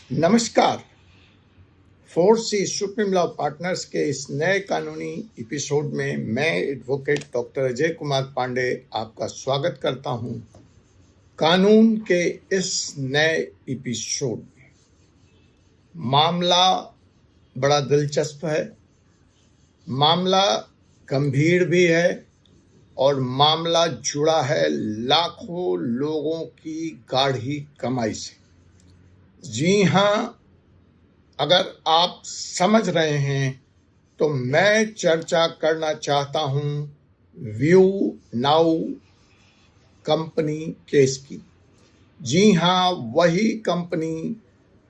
नमस्कार। 4C supreme law partners के इस नए कानूनी एपिसोड में मैं एडवोकेट डॉक्टर अजय कुमार पांडे आपका स्वागत करता हूं। कानून के इस नए एपिसोड में मामला बड़ा दिलचस्प है, मामला गंभीर भी है और मामला जुड़ा है लाखों लोगों की गाढ़ी कमाई से। जी हाँ, अगर आप समझ रहे हैं तो मैं चर्चा करना चाहता हूं व्यू नाउ कंपनी केस की। जी हाँ, वही कंपनी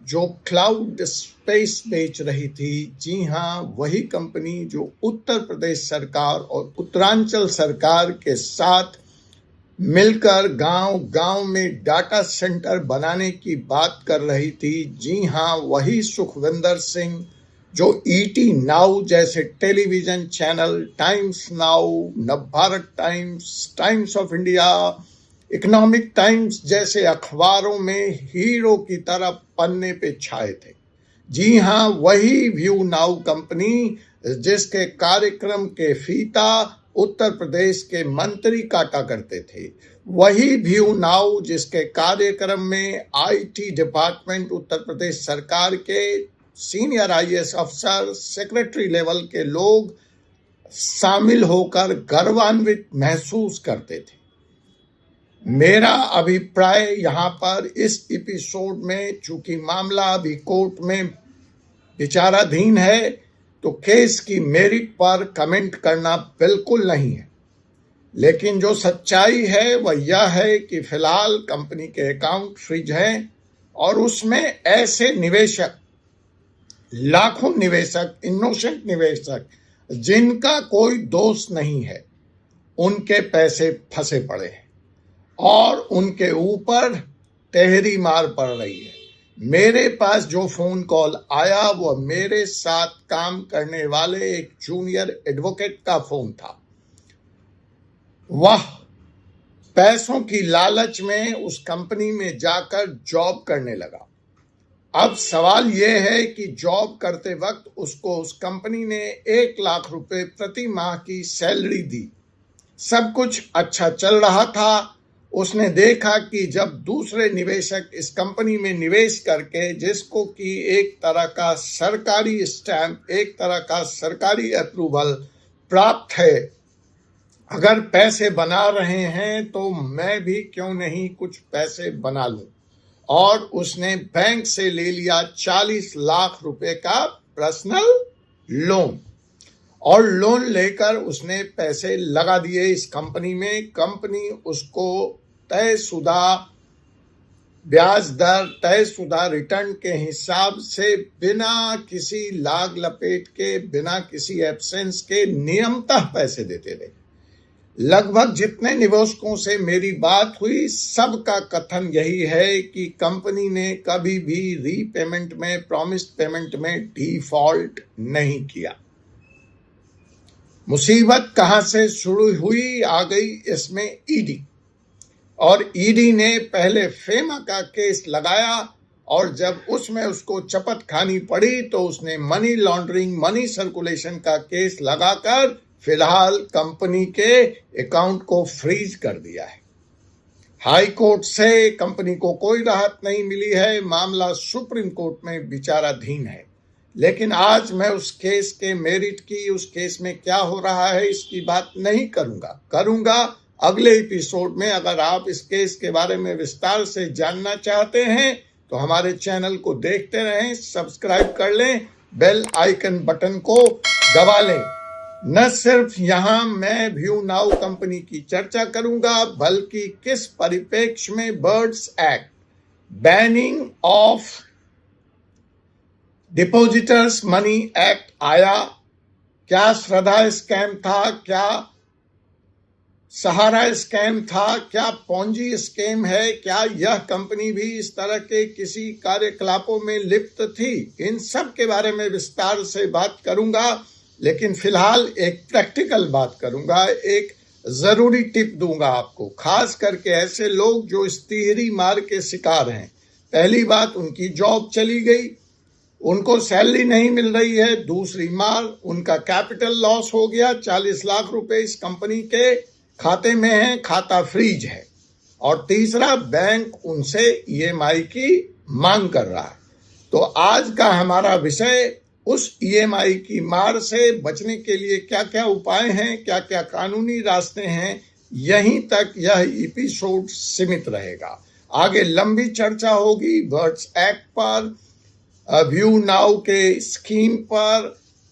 जो क्लाउड स्पेस बेच रही थी। जी हाँ, वही कंपनी जो उत्तर प्रदेश सरकार और उत्तरांचल सरकार के साथ मिलकर गांव-गांव में डाटा सेंटर बनाने की बात कर रही थी। जी हाँ, वही सुखविंदर सिंह जो ईटी नाउ जैसे television channel, times now, Navbharat times, times of India, economic times जैसे अखबारों में हीरो की तरह पन्ने पे छाए थे। जी हाँ, वही व्यू नाउ कंपनी जिसके कार्यक्रम के फीता उत्तर प्रदेश के मंत्री काटा करते थे, वही व्यू नाउ जिसके कार्यक्रम में आईटी डिपार्टमेंट उत्तर प्रदेश सरकार के सीनियर आईएएस अफसर, सेक्रेटरी लेवल के लोग शामिल होकर गर्वान्वित महसूस करते थे। मेरा अभिप्राय यहाँ पर इस एपिसोड में, चूंकि मामला अभी कोर्ट में विचाराधीन है, तो केस की मेरिट पर कमेंट करना बिल्कुल नहीं है। लेकिन जो सच्चाई है वह यह है कि फिलहाल कंपनी के अकाउंट फ्रीज हैं और उसमें ऐसे निवेशक, लाखों निवेशक, इनोसेंट निवेशक जिनका कोई दोष नहीं है, उनके पैसे फंसे पड़े हैं और उनके ऊपर तहरी मार पड़ रही है। मेरे पास जो फोन कॉल आया वह मेरे साथ काम करने वाले एक जूनियर एडवोकेट का फोन था। वह पैसों की लालच में उस कंपनी में जाकर जॉब करने लगा। अब सवाल यह है कि जॉब करते वक्त उसको उस कंपनी ने 1 लाख रुपए प्रति माह की सैलरी दी। सब कुछ अच्छा चल रहा था। उसने देखा कि जब दूसरे निवेशक इस कंपनी में निवेश करके, जिसको कि एक तरह का सरकारी स्टैंप, एक तरह का सरकारी अप्रूवल प्राप्त है, अगर पैसे बना रहे हैं तो मैं भी क्यों नहीं कुछ पैसे बना लूं। और उसने बैंक से ले लिया 40 लाख रुपए का पर्सनल लोन और लोन लेकर उसने पैसे लगा दिए इस कंपनी में। कंपनी उसको तयशुदा ब्याज दर, तयशुदा रिटर्न के हिसाब से बिना किसी लाग लपेट के, बिना किसी एब्सेंस के नियमतः पैसे देते रहे। लगभग जितने निवेशकों से मेरी बात हुई, सबका कथन यही है कि कंपनी ने कभी भी रीपेमेंट में, प्रॉमिस्ड पेमेंट में डिफॉल्ट नहीं किया। मुसीबत कहां से शुरू हुई? आ गई इसमें ईडी। और ईडी ने पहले फेमा का केस लगाया और जब उसमें उसको चपत खानी पड़ी तो उसने मनी लॉन्ड्रिंग, मनी सर्कुलेशन का केस लगाकर फिलहाल कंपनी के अकाउंट को फ्रीज कर दिया है। हाई कोर्ट से कंपनी को कोई राहत नहीं मिली है। मामला सुप्रीम कोर्ट में विचाराधीन है। लेकिन आज मैं उस केस के मेरिट की, उस केस में क्या हो रहा है, इसकी बात नहीं करूंगा अगले एपिसोड में। अगर आप इस केस के बारे में विस्तार से जानना चाहते हैं तो हमारे चैनल को देखते रहें, सब्सक्राइब कर लें, बेल आइकन बटन को दबा लें। न सिर्फ यहां मैं व्यू नाउ कंपनी की चर्चा करूंगा, बल्कि किस परिप्रेक्ष्य में birds act, banning of depositors money act आया, क्या श्रद्धा स्कैम था, क्या सहारा स्कैम था, क्या पॉन्जी स्कैम है, क्या यह कंपनी भी इस तरह के किसी कार्यकलापों में लिप्त थी, इन सब के बारे में विस्तार से बात करूंगा। लेकिन फिलहाल एक प्रैक्टिकल बात करूंगा, एक जरूरी टिप दूंगा आपको, खास करके ऐसे लोग जो इस तिहरी मार के शिकार हैं, पहली बात, उनकी जॉब चली गई, उनको सैलरी नहीं मिल रही है। दूसरी मार, उनका कैपिटल लॉस हो गया। 40 लाख रुपए इस कंपनी के खाते में है, खाता फ्रीज है। और तीसरा, बैंक उनसे ईएमआई की मांग कर रहा है। तो आज का हमारा विषय उस ईएमआई की मार से बचने के लिए क्या क्या उपाय हैं, क्या क्या कानूनी रास्ते हैं, यहीं तक यह एपिसोड सीमित रहेगा। आगे लंबी चर्चा होगी बर्ड्स एक्ट पर, व्यू नाउ के स्कीम पर,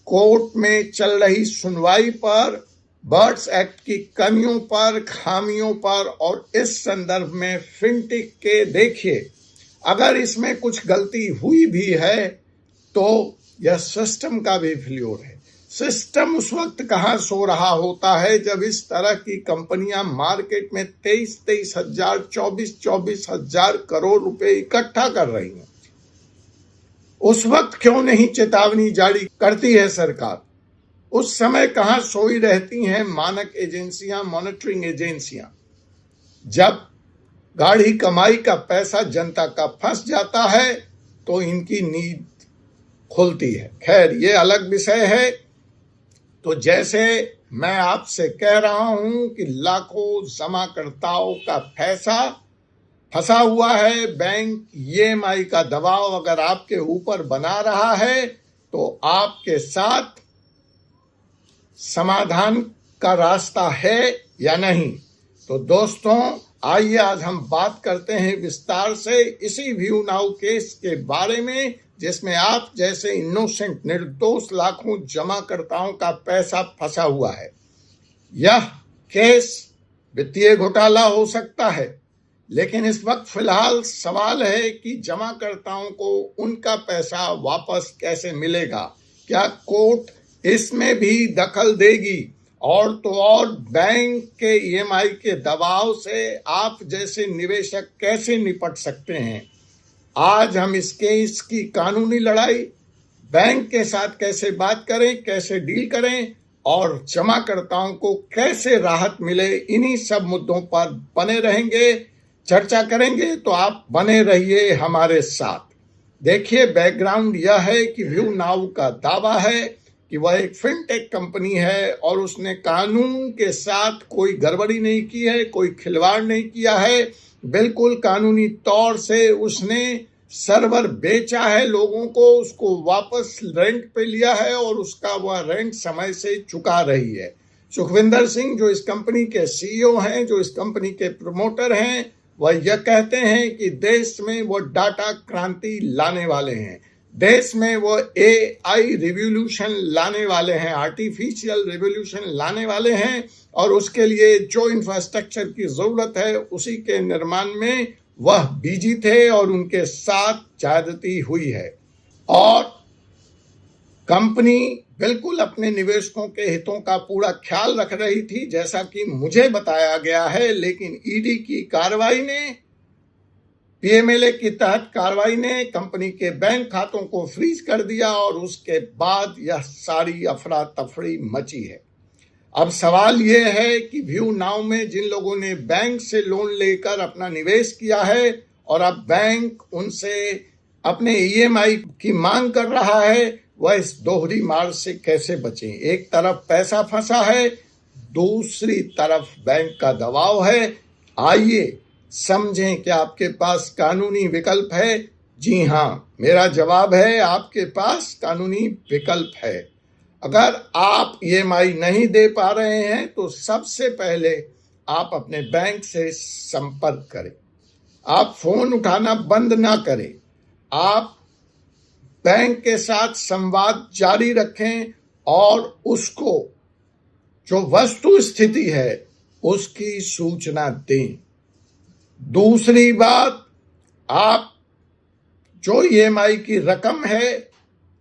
कोर्ट में चल रही सुनवाई पर, बर्ड्स एक्ट की कमियों पर, खामियों पर, और इस संदर्भ में फिनटेक के देखिए, अगर इसमें कुछ गलती हुई भी है तो यह सिस्टम का भी फेल्योर है। सिस्टम उस वक्त कहाँ सो रहा होता है जब इस तरह की कंपनियां मार्केट में 23 हजार, 24 हजार करोड़ रुपए इकट्ठा कर रही हैं। उस वक्त क्यों नहीं चेतावनी जारी करती है सरकार? उस समय कहाँ सोई रहती हैं मानक एजेंसियां, मॉनिटरिंग एजेंसियां? जब गाढ़ी कमाई का पैसा जनता का फंस जाता है तो इनकी नींद खुलती है। खैर, ये अलग विषय है। तो जैसे मैं आपसे कह रहा हूं कि लाखों जमाकर्ताओं का पैसा फंसा हुआ है, बैंक ईएमआई का दबाव अगर आपके ऊपर बना रहा है तो आपके साथ समाधान का रास्ता है या नहीं? तो दोस्तों, आइए आज हम बात करते हैं विस्तार से इसी व्यू नाउ केस के बारे में, जिसमें आप जैसे इनोसेंट, निर्दोष लाखों जमाकर्ताओं का पैसा फंसा हुआ है। यह केस वित्तीय घोटाला हो सकता है, लेकिन इस वक्त फिलहाल सवाल है कि जमाकर्ताओं को उनका पैसा वापस कैसे मिलेगा। क्या कोर्ट इसमें भी दखल देगी? और तो और, बैंक के ईएमआई के दबाव से आप जैसे निवेशक कैसे निपट सकते हैं? आज हम इस केस की कानूनी लड़ाई, बैंक के साथ कैसे बात करें, कैसे डील करें और जमाकर्ताओं को कैसे राहत मिले, इन्हीं सब मुद्दों पर बने रहेंगे, चर्चा करेंगे। तो आप बने रहिए हमारे साथ। देखिए, बैकग्राउंड यह है कि व्यू नाउ का दावा है कि वह एक फिनटेक कंपनी है और उसने कानून के साथ कोई गड़बड़ी नहीं की है, कोई खिलवाड़ नहीं किया है। बिल्कुल कानूनी तौर से उसने सर्वर बेचा है लोगों को, उसको वापस रेंट पे लिया है और उसका वह रेंट समय से चुका रही है। सुखविंदर सिंह, जो इस कंपनी के सीईओ हैं, जो इस कंपनी के प्रमोटर हैं, वह यह कहते हैं कि देश में वो डाटा क्रांति लाने वाले हैं, देश में वो एआई रिवॉल्यूशन लाने वाले हैं, आर्टिफिशियल रिवॉल्यूशन लाने वाले हैं, और उसके लिए जो इंफ्रास्ट्रक्चर की जरूरत है उसी के निर्माण में वह बिजी थे और उनके साथ ज्यादती हुई है। और कंपनी बिल्कुल अपने निवेशकों के हितों का पूरा ख्याल रख रही थी, जैसा कि मुझे बताया गया है। लेकिन ईडी की कार्रवाई ने, पीएमएलए के तहत कार्रवाई ने कंपनी के बैंक खातों को फ्रीज कर दिया और उसके बाद यह सारी अफरा तफरी मची है। अब सवाल यह है कि व्यू नाउ में जिन लोगों ने बैंक से लोन लेकर अपना निवेश किया है और अब बैंक उनसे अपने ईएमआई की मांग कर रहा है, वह इस दोहरी मार से कैसे बचें? एक तरफ पैसा फंसा है, दूसरी तरफ बैंक का दबाव है। आइए समझें कि आपके पास कानूनी विकल्प है। जी हाँ, मेरा जवाब है, आपके पास कानूनी विकल्प है। अगर आप ईएमआई नहीं दे पा रहे हैं तो सबसे पहले आप अपने बैंक से संपर्क करें। आप फोन उठाना बंद ना करें, आप बैंक के साथ संवाद जारी रखें और उसको जो वस्तु स्थिति है उसकी सूचना दें। दूसरी बात, आप जो ईएमआई की रकम है,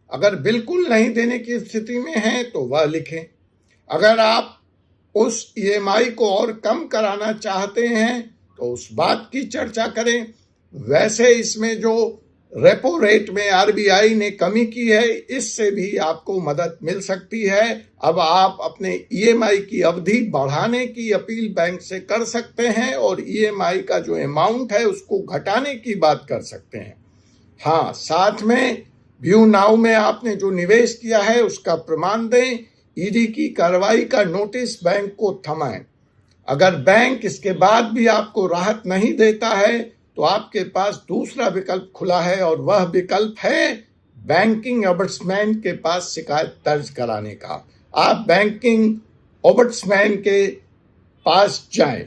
अगर बिल्कुल नहीं देने की स्थिति में हैं तो वह लिखें। अगर आप उस ईएमआई को और कम कराना चाहते हैं तो उस बात की चर्चा करें। वैसे इसमें जो रेपो रेट में आरबीआई ने कमी की है, इससे भी आपको मदद मिल सकती है। अब आप अपने ईएमआई की अवधि बढ़ाने की अपील बैंक से कर सकते हैं और ईएमआई का जो अमाउंट है उसको घटाने की बात कर सकते हैं। हाँ, साथ में व्यू नाउ में आपने जो निवेश किया है उसका प्रमाण दें। ईडी की कार्रवाई का नोटिस बैंक को थमाएं। अगर बैंक इसके बाद भी आपको राहत नहीं देता है तो आपके पास दूसरा विकल्प खुला है और वह विकल्प है बैंकिंग ओम्बड्समैन के पास शिकायत दर्ज कराने का। आप बैंकिंग ओम्बड्समैन के पास जाएं।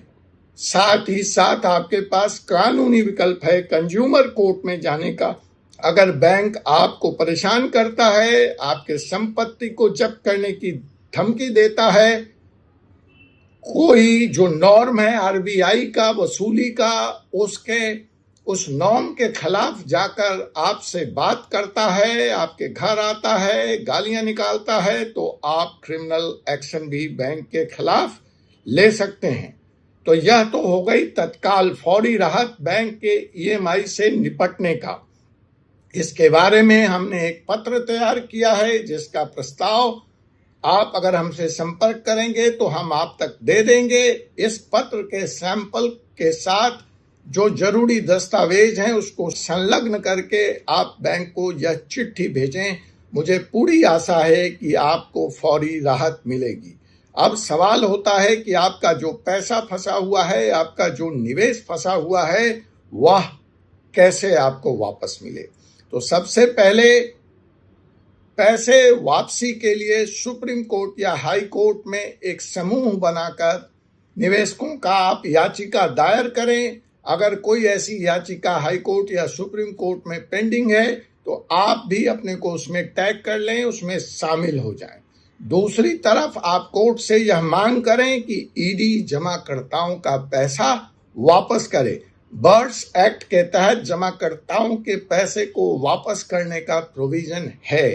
साथ ही साथ आपके पास कानूनी विकल्प है कंज्यूमर कोर्ट में जाने का। अगर बैंक आपको परेशान करता है, आपके संपत्ति को जब्त करने की धमकी देता है, कोई जो नॉर्म है आरबीआई का वसूली का, उस नॉर्म के खिलाफ जाकर आपसे बात करता है, आपके घर आता है, गालियां निकालता है, तो आप क्रिमिनल एक्शन भी बैंक के खिलाफ ले सकते हैं। तो यह तो हो गई तत्काल फौरी राहत बैंक के ईएमआई से निपटने का। इसके बारे में हमने एक पत्र तैयार किया है जिसका प्रस्ताव आप अगर हमसे संपर्क करेंगे तो हम आप तक दे देंगे। इस पत्र के सैंपल के साथ जो जरूरी दस्तावेज हैं उसको संलग्न करके आप बैंक को यह चिट्ठी भेजें। मुझे पूरी आशा है कि आपको फौरी राहत मिलेगी। अब सवाल होता है कि आपका जो पैसा फंसा हुआ है, आपका जो निवेश फंसा हुआ है, वह कैसे आपको वापस मिले। तो सबसे पहले पैसे वापसी के लिए सुप्रीम कोर्ट या हाई कोर्ट में एक समूह बनाकर निवेशकों का आप याचिका दायर करें। अगर कोई ऐसी याचिका हाई कोर्ट या सुप्रीम कोर्ट में पेंडिंग है तो आप भी अपने को उसमें टैग कर लें, उसमें शामिल हो जाएं। दूसरी तरफ आप कोर्ट से यह मांग करें कि ईडी जमाकर्ताओं का पैसा वापस करे। बर्ड्स एक्ट के तहत जमाकर्ताओं के पैसे को वापस करने का प्रोविजन है।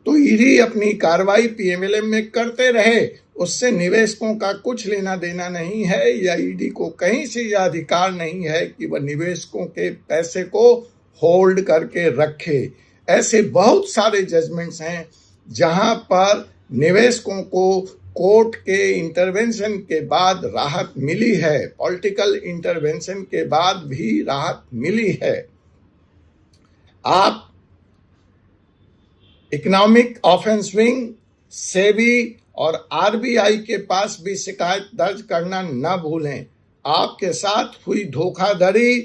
तो ईडी अपनी कार्रवाई पीएमएलएम में करते रहे, उससे निवेशकों का कुछ लेना देना नहीं है, या ईडी को कहीं से यह अधिकार नहीं है कि वह निवेशकों के पैसे को होल्ड करके रखे। ऐसे बहुत सारे जजमेंट्स हैं जहां पर निवेशकों को कोर्ट के इंटरवेंशन के बाद राहत मिली है, पॉलिटिकल इंटरवेंशन के बाद भी राहत मिली है। आप इकोनॉमिक ऑफेंस विंग, सेबी और आरबीआई के पास भी शिकायत दर्ज करना न भूलें। आपके साथ हुई धोखाधड़ी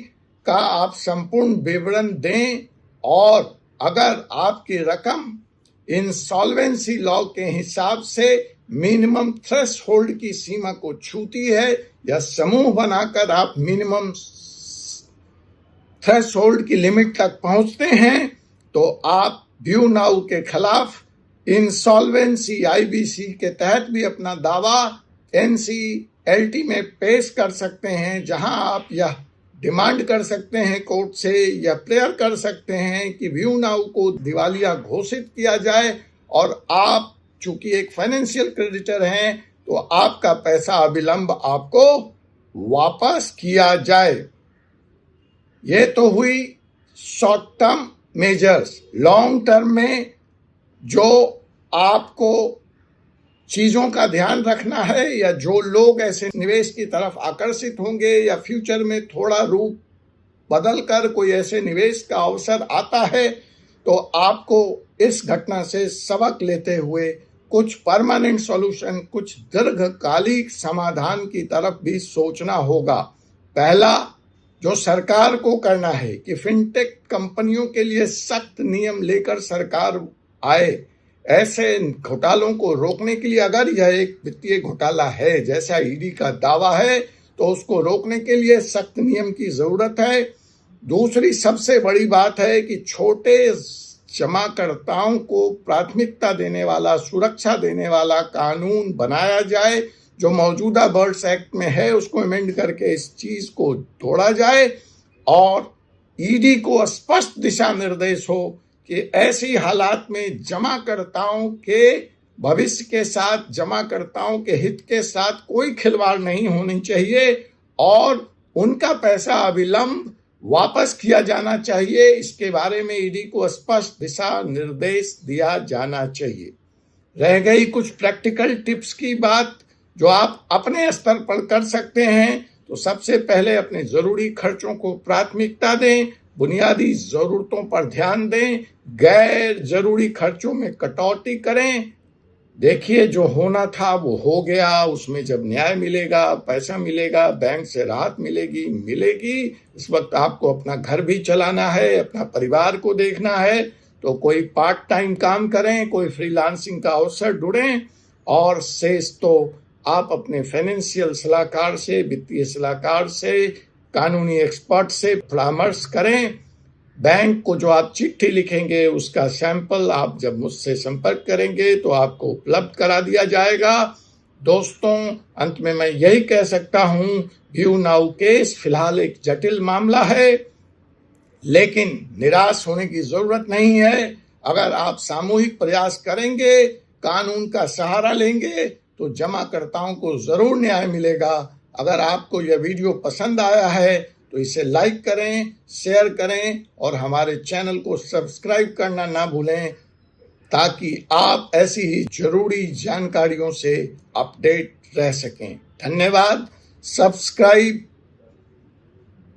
का आप संपूर्ण विवरण दें और अगर आपकी रकम इंसॉल्वेंसी लॉ के हिसाब से मिनिमम थ्रेशहोल्ड की सीमा को छूती है या समूह बनाकर आप मिनिमम थ्रेशहोल्ड की लिमिट तक पहुंचते हैं तो आप व्यू नाउ के खिलाफ इंसॉल्वेंसी आईबीसी के तहत भी अपना दावा एनसीएलटी में पेश कर सकते हैं, जहां आप यह डिमांड कर सकते हैं कोर्ट से या प्रेयर कर सकते हैं कि व्यू नाउ को दिवालिया घोषित किया जाए और आप चूंकि एक फाइनेंशियल क्रेडिटर हैं तो आपका पैसा अविलंब आपको वापस किया जाए। ये तो हुई short term measures. Long term में जो आपको चीजों का ध्यान रखना है या जो लोग ऐसे निवेश की तरफ आकर्षित होंगे या फ्यूचर में थोड़ा रूप बदलकर कोई ऐसे निवेश का अवसर आता है तो आपको इस घटना से सबक लेते हुए कुछ परमानेंट सॉल्यूशन, कुछ दीर्घकालिक समाधान की तरफ भी सोचना होगा। पहला जो सरकार को करना है कि फिनटेक कंपनियों के लिए सख्त नियम लेकर सरकार आए। ऐसे घोटालों को रोकने के लिए, अगर यह एक वित्तीय घोटाला है जैसा ईडी का दावा है, तो उसको रोकने के लिए सख्त नियम की जरूरत है। दूसरी सबसे बड़ी बात है कि छोटे जमाकर्ताओं को प्राथमिकता देने वाला, सुरक्षा देने वाला कानून बनाया जाए। जो मौजूदा बर्ड्स एक्ट में है उसको अमेंड करके इस चीज को तोड़ा जाए और ईडी को स्पष्ट दिशा निर्देश हो कि ऐसी हालात में जमाकर्ताओं के भविष्य के साथ, जमाकर्ताओं के हित के साथ कोई खिलवाड़ नहीं होनी चाहिए और उनका पैसा अविलंब वापस किया जाना चाहिए। इसके बारे में ईडी को स्पष्ट दिशा निर्देश दिया जाना चाहिए। रह गई कुछ प्रैक्टिकल टिप्स की बात जो आप अपने स्तर पर कर सकते हैं, तो सबसे पहले अपने जरूरी खर्चों को प्राथमिकता दें, बुनियादी जरूरतों पर ध्यान दें, गैर जरूरी खर्चों में कटौती करें। देखिए, जो होना था वो हो गया, उसमें जब न्याय मिलेगा, पैसा मिलेगा, बैंक से राहत मिलेगी। इस वक्त आपको अपना घर भी चलाना है, अपना परिवार को देखना है, तो कोई पार्ट टाइम काम करें, कोई फ्रीलांसिंग का अवसर ढूंढें, और शेष तो आप अपने फाइनेंशियल सलाहकार से, वित्तीय सलाहकार से, कानूनी एक्सपर्ट से परामर्श करें। बैंक को जो आप चिट्ठी लिखेंगे उसका सैंपल आप जब मुझसे संपर्क करेंगे तो आपको उपलब्ध करा दिया जाएगा। दोस्तों, अंत में मैं यही कह सकता हूं, व्यू नाउ केस फिलहाल एक जटिल मामला है, लेकिन निराश होने की जरूरत नहीं है। अगर आप सामूहिक प्रयास करेंगे, कानून का सहारा लेंगे, तो जमाकर्ताओं को जरूर न्याय मिलेगा। अगर आपको यह वीडियो पसंद आया है तो इसे लाइक करें, शेयर करें और हमारे चैनल को सब्सक्राइब करना ना भूलें, ताकि आप ऐसी ही जरूरी जानकारियों से अपडेट रह सकें। धन्यवाद। Subscribe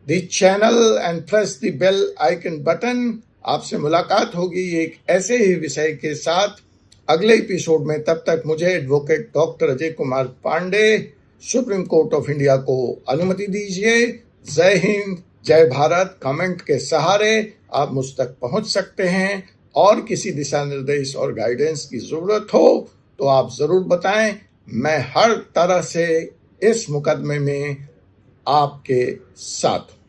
the channel and press the bell icon button. आपसे मुलाकात होगी एक ऐसे ही विषय के साथ अगले एपिसोड में। तब तक मुझे advocate doctor Ajay Kumar Pandey, Supreme Court of India को अनुमति दीजिए। जय हिंद, जय भारत। कमेंट के सहारे आप मुझ तक पहुंच सकते हैं, और किसी दिशा निर्देश और गाइडेंस की जरूरत हो तो आप जरूर बताएं। मैं हर तरह से इस मुकदमे में आपके साथ हूं।